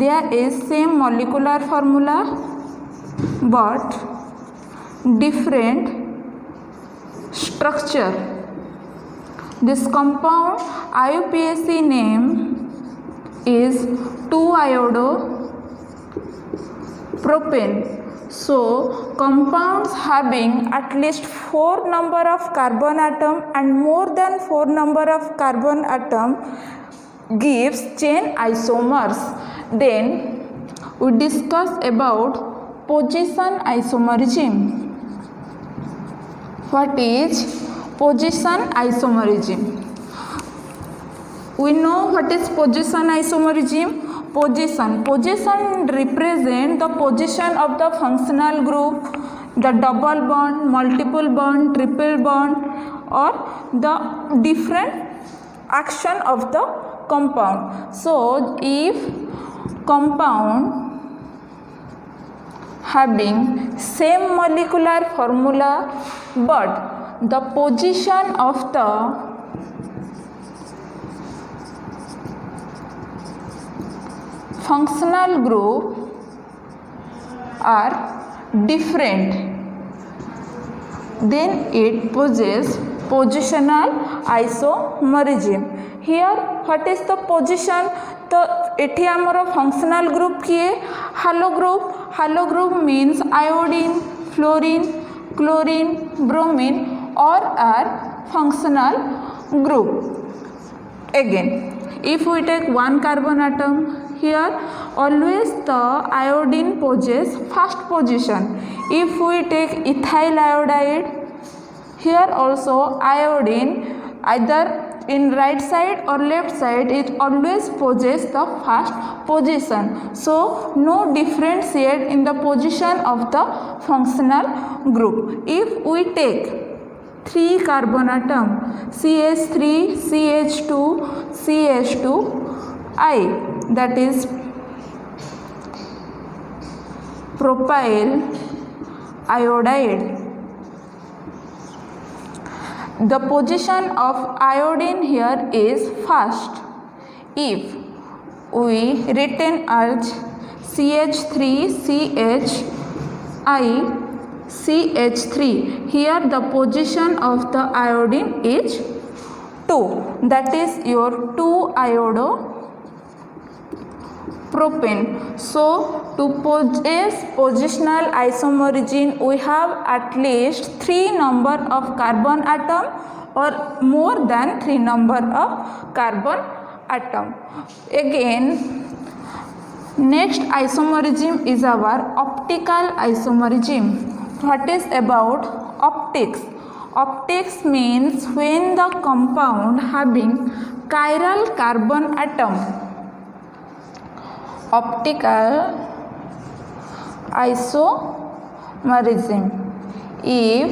there is same molecular formula but different structure. This compound IUPAC name is 2-iodopropane. So compounds having at least 4 number of carbon atom and more than 4 number of carbon atom gives chain isomers. Then we discuss about position isomerism. What is position isomerism? We know what is position isomerism. Position represent the position of the functional group, the double bond, multiple bond, triple bond, or the different action of the compound. So if compound having same molecular formula but the position of the functional group are different, then it possesses positional isomerism. Here what is the position? तो एठी आमर functional group किए halo group means iodine, fluorine, chlorine, bromine और R functional group. Again, if we take one carbon atom, here always the iodine possesses first position. If we take ethyl iodide, here also iodine either in right side or left side it always possesses the first position. So no differentiate in the position of the functional group. If we take 3 carbon atom CH3, CH2, CH2I, that is propyl iodide. The position of iodine here is first. If we written as CH3CHI CH3, here the position of the iodine is 2, that is your 2-iodopropane. So to possess positional isomerism we have at least 3 number of carbon atom or more than 3 number of carbon atom. Again, next isomerism is our optical isomerism. What is about optics? Optics means when the compound having chiral carbon atom. Optical isomerism. If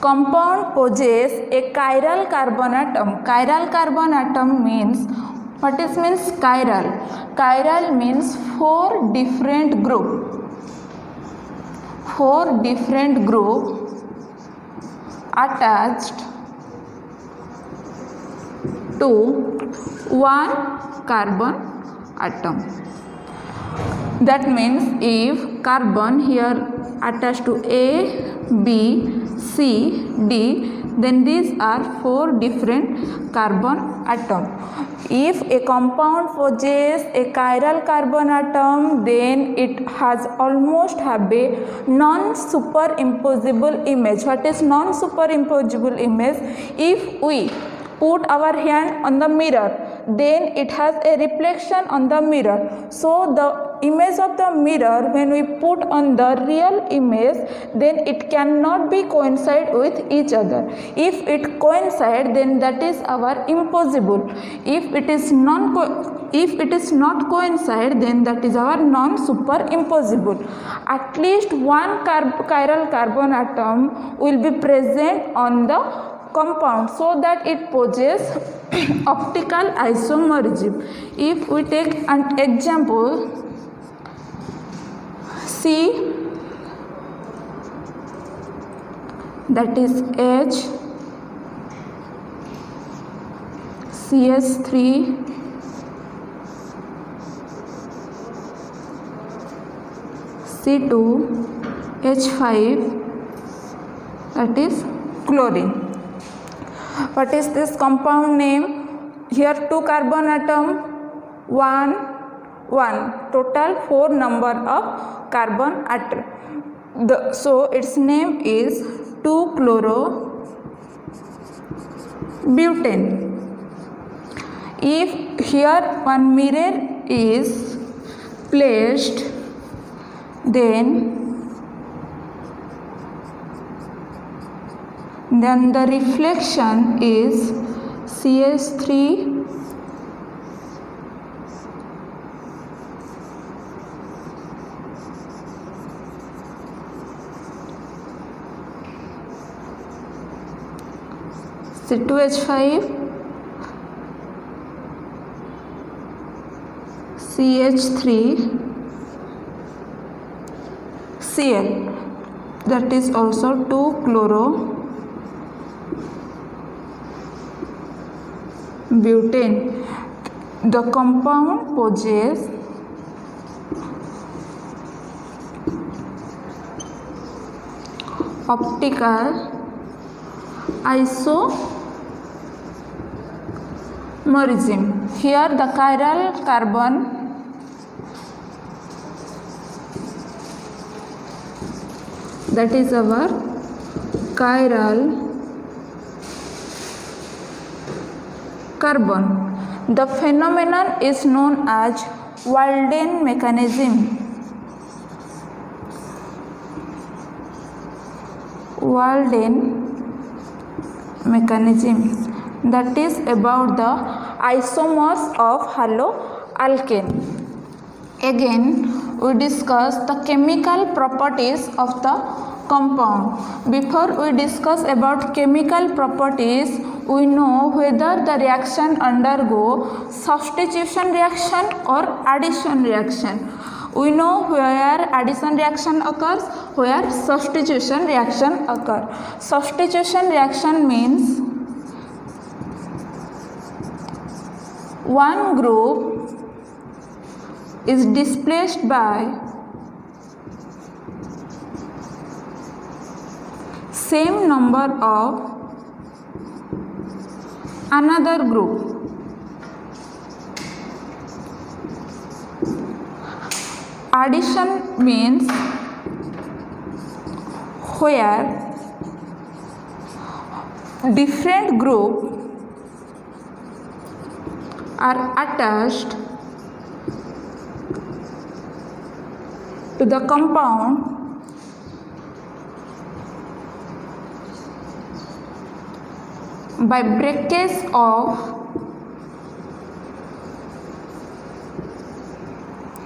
compound possesses a chiral carbon atom means, what is means chiral? Chiral means 4 different group attached to one carbon atom. That means if carbon here attached to A, B, C, D, then these are 4 different carbon atom. If a compound possesses a chiral carbon atom, then it has almost have a non-superimposable image. What is non-superimposable image? If we put our hand on the mirror, then it has a reflection on the mirror. So the image of the mirror, when we put on the real image, then it cannot be coincide with each other. If it coincide, then that is our impossible. If it is not coincide, then that is our non-superimposable. At least one chiral carbon atom will be present on the compound so that it possesses optical isomerism. If we take an example, C, that is H, CH3, C2H5, that is chlorine. What is this compound name? Here 2 carbon atom, 1, total 4 number of carbon atom. So its name is 2-chloro-butane. If here one mirror is placed, then the reflection is CH3 C2H5 CH3 Cl, that is also 2-chloro-butane. The compound possesses optical isomerism. Here the chiral carbon that is our chiral carbon. The phenomenon is known as Walden mechanism. Walden mechanism, that is about the isomers of haloalkane. Again, we discuss the chemical properties of the compound. Before we discuss about chemical properties, we know whether the reaction undergo substitution reaction or addition reaction. We know where addition reaction occurs, where substitution reaction occurs. Substitution reaction means one group is displaced by same number of another group. Addition means where different groups are attached to the compound by breakage of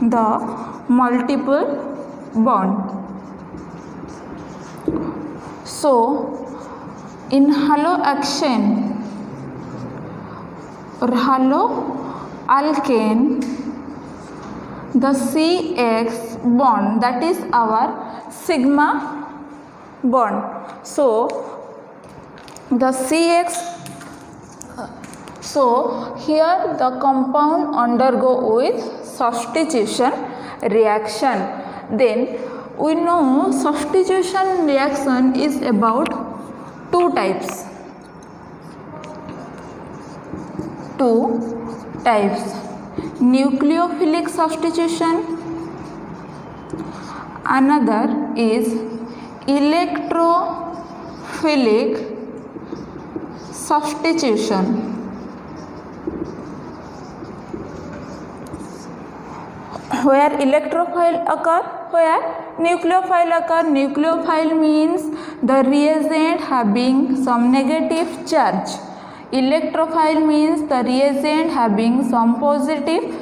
the multiple bond. So in haloaction or haloalkane, the CX bond, that is our sigma bond. So the CX, so here the compound undergo with substitution reaction. Then we know substitution reaction is about 2 types. 2 types: nucleophilic substitution, another is electrophilic substitution. Where electrophile occur, where nucleophile occur. Nucleophile means the reagent having some negative charge. Electrophile means the reagent having some positive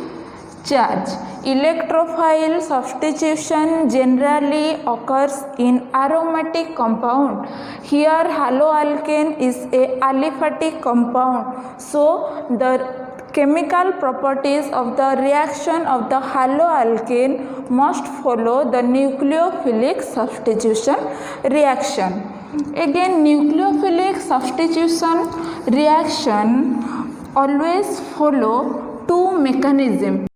charge. Electrophile substitution generally occurs in aromatic compound. Here haloalkane is a aliphatic compound. So the chemical properties of the reaction of the haloalkane must follow the nucleophilic substitution reaction. Again, nucleophilic substitution reaction always follow 2 mechanisms.